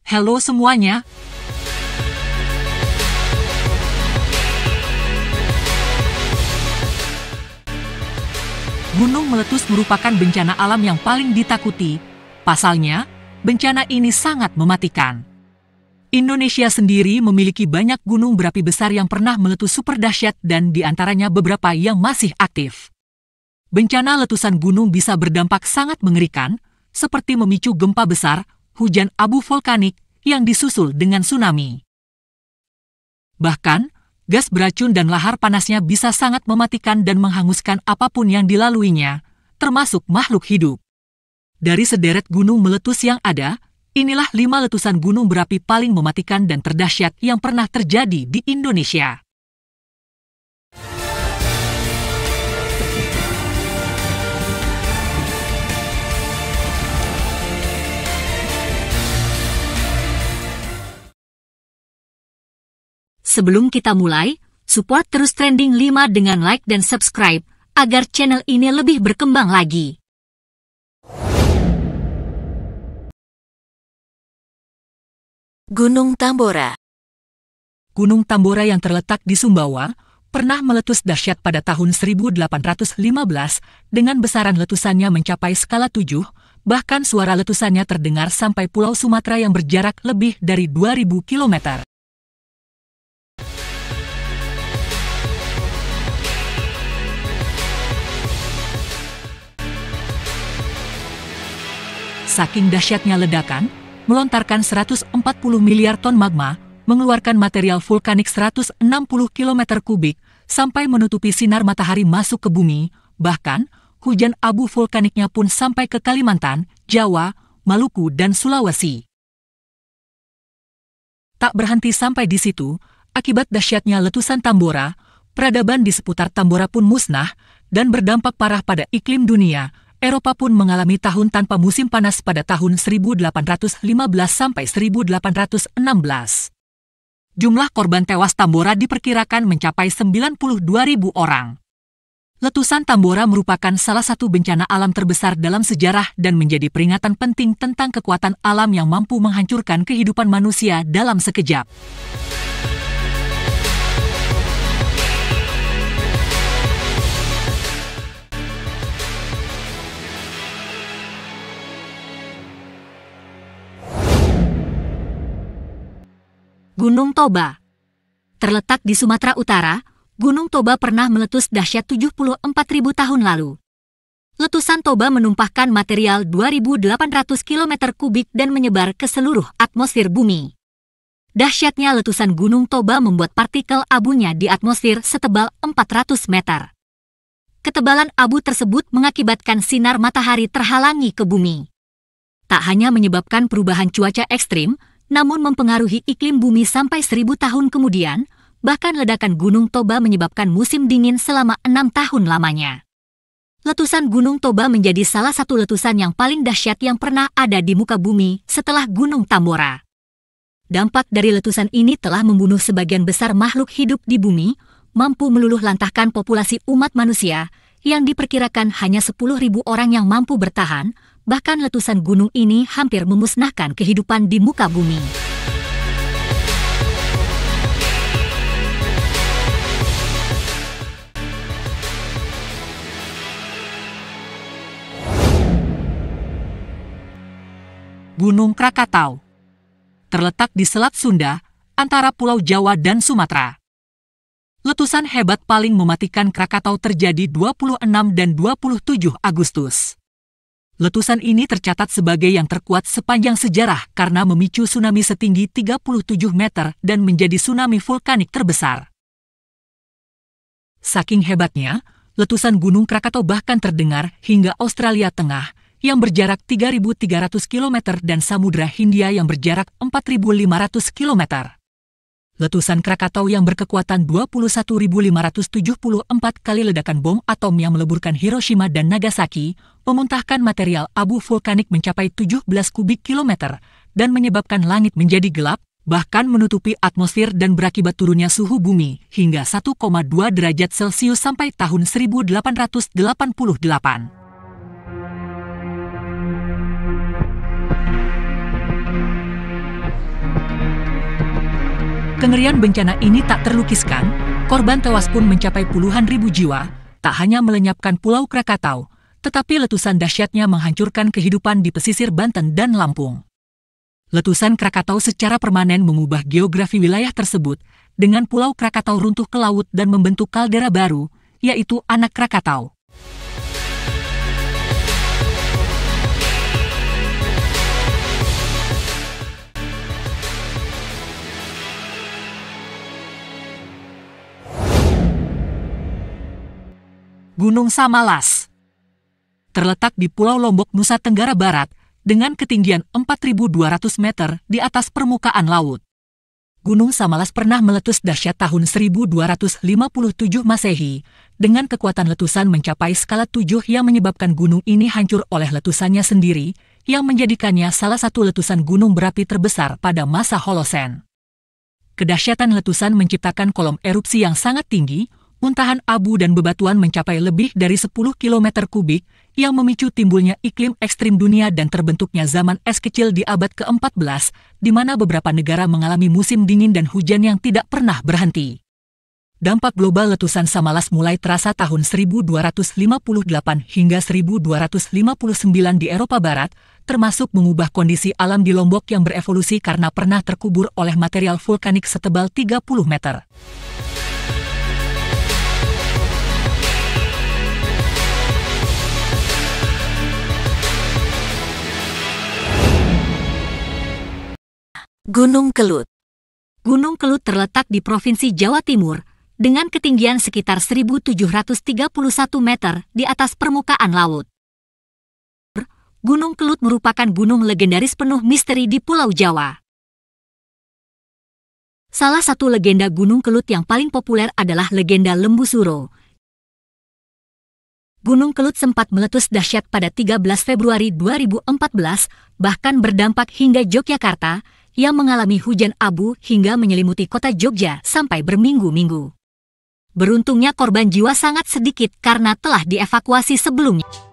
Halo semuanya. Gunung meletus merupakan bencana alam yang paling ditakuti. Pasalnya, bencana ini sangat mematikan. Indonesia sendiri memiliki banyak gunung berapi besar yang pernah meletus super dahsyat dan diantaranya beberapa yang masih aktif. Bencana letusan gunung bisa berdampak sangat mengerikan, seperti memicu gempa besar, hujan abu vulkanik yang disusul dengan tsunami. Bahkan, gas beracun dan lahar panasnya bisa sangat mematikan dan menghanguskan apapun yang dilaluinya, termasuk makhluk hidup. Dari sederet gunung meletus yang ada, inilah 5 letusan gunung berapi paling mematikan dan terdahsyat yang pernah terjadi di Indonesia. Sebelum kita mulai, support terus Trending 5 dengan like dan subscribe, agar channel ini lebih berkembang lagi. Gunung Tambora. Gunung Tambora yang terletak di Sumbawa, pernah meletus dahsyat pada tahun 1815 dengan besaran letusannya mencapai skala 7, bahkan suara letusannya terdengar sampai Pulau Sumatera yang berjarak lebih dari 2000 km. Saking dahsyatnya ledakan, melontarkan 140 miliar ton magma, mengeluarkan material vulkanik 160 km kubik, sampai menutupi sinar matahari masuk ke bumi, bahkan hujan abu vulkaniknya pun sampai ke Kalimantan, Jawa, Maluku, dan Sulawesi. Tak berhenti sampai di situ, akibat dahsyatnya letusan Tambora, peradaban di seputar Tambora pun musnah, dan berdampak parah pada iklim dunia. Eropa pun mengalami tahun tanpa musim panas pada tahun 1815 sampai 1816. Jumlah korban tewas Tambora diperkirakan mencapai 92.000 orang. Letusan Tambora merupakan salah satu bencana alam terbesar dalam sejarah dan menjadi peringatan penting tentang kekuatan alam yang mampu menghancurkan kehidupan manusia dalam sekejap. Gunung Toba. Terletak di Sumatera Utara, Gunung Toba pernah meletus dahsyat 74.000 tahun lalu. Letusan Toba menumpahkan material 2.800 km kubik dan menyebar ke seluruh atmosfer bumi. Dahsyatnya letusan Gunung Toba membuat partikel abunya di atmosfer setebal 400 meter. Ketebalan abu tersebut mengakibatkan sinar matahari terhalangi ke bumi. Tak hanya menyebabkan perubahan cuaca ekstrim, namun mempengaruhi iklim bumi sampai 1000 tahun kemudian, bahkan ledakan Gunung Toba menyebabkan musim dingin selama 6 tahun lamanya. Letusan Gunung Toba menjadi salah satu letusan yang paling dahsyat yang pernah ada di muka bumi setelah Gunung Tambora. Dampak dari letusan ini telah membunuh sebagian besar makhluk hidup di bumi, mampu meluluh lantahkan populasi umat manusia, yang diperkirakan hanya 10.000 orang yang mampu bertahan. Bahkan letusan gunung ini hampir memusnahkan kehidupan di muka bumi. Gunung Krakatau. Terletak di Selat Sunda, antara Pulau Jawa dan Sumatera. Letusan hebat paling mematikan Krakatau terjadi 26 dan 27 Agustus. Letusan ini tercatat sebagai yang terkuat sepanjang sejarah karena memicu tsunami setinggi 37 meter dan menjadi tsunami vulkanik terbesar. Saking hebatnya, letusan Gunung Krakatau bahkan terdengar hingga Australia Tengah yang berjarak 3.300 km dan Samudra Hindia yang berjarak 4.500 km. Letusan Krakatau yang berkekuatan 21.574 kali ledakan bom atom yang meleburkan Hiroshima dan Nagasaki, memuntahkan material abu vulkanik mencapai 17 kubik kilometer dan menyebabkan langit menjadi gelap, bahkan menutupi atmosfer dan berakibat turunnya suhu bumi hingga 1,2 derajat Celcius sampai tahun 1888. Kengerian bencana ini tak terlukiskan, korban tewas pun mencapai puluhan ribu jiwa, tak hanya melenyapkan Pulau Krakatau, tetapi letusan dahsyatnya menghancurkan kehidupan di pesisir Banten dan Lampung. Letusan Krakatau secara permanen mengubah geografi wilayah tersebut, dengan Pulau Krakatau runtuh ke laut dan membentuk kaldera baru, yaitu Anak Krakatau. Gunung Samalas terletak di Pulau Lombok, Nusa Tenggara Barat, dengan ketinggian 4.200 meter di atas permukaan laut. Gunung Samalas pernah meletus dahsyat tahun 1257 Masehi, dengan kekuatan letusan mencapai skala 7 yang menyebabkan gunung ini hancur oleh letusannya sendiri, yang menjadikannya salah satu letusan gunung berapi terbesar pada masa Holosen. Kedahsyatan letusan menciptakan kolom erupsi yang sangat tinggi, muntahan abu dan bebatuan mencapai lebih dari 10 km kubik yang memicu timbulnya iklim ekstrim dunia dan terbentuknya zaman es kecil di abad ke-14, di mana beberapa negara mengalami musim dingin dan hujan yang tidak pernah berhenti. Dampak global letusan Samalas mulai terasa tahun 1258 hingga 1259 di Eropa Barat, termasuk mengubah kondisi alam di Lombok yang berevolusi karena pernah terkubur oleh material vulkanik setebal 30 meter. Gunung Kelut. Gunung Kelut terletak di Provinsi Jawa Timur, dengan ketinggian sekitar 1.731 meter di atas permukaan laut. Gunung Kelut merupakan gunung legendaris penuh misteri di Pulau Jawa. Salah satu legenda Gunung Kelut yang paling populer adalah legenda Lembu Suro. Gunung Kelut sempat meletus dahsyat pada 13 Februari 2014, bahkan berdampak hingga Yogyakarta, yang mengalami hujan abu hingga menyelimuti kota Jogja sampai berminggu-minggu. Beruntungnya korban jiwa sangat sedikit karena telah dievakuasi sebelumnya.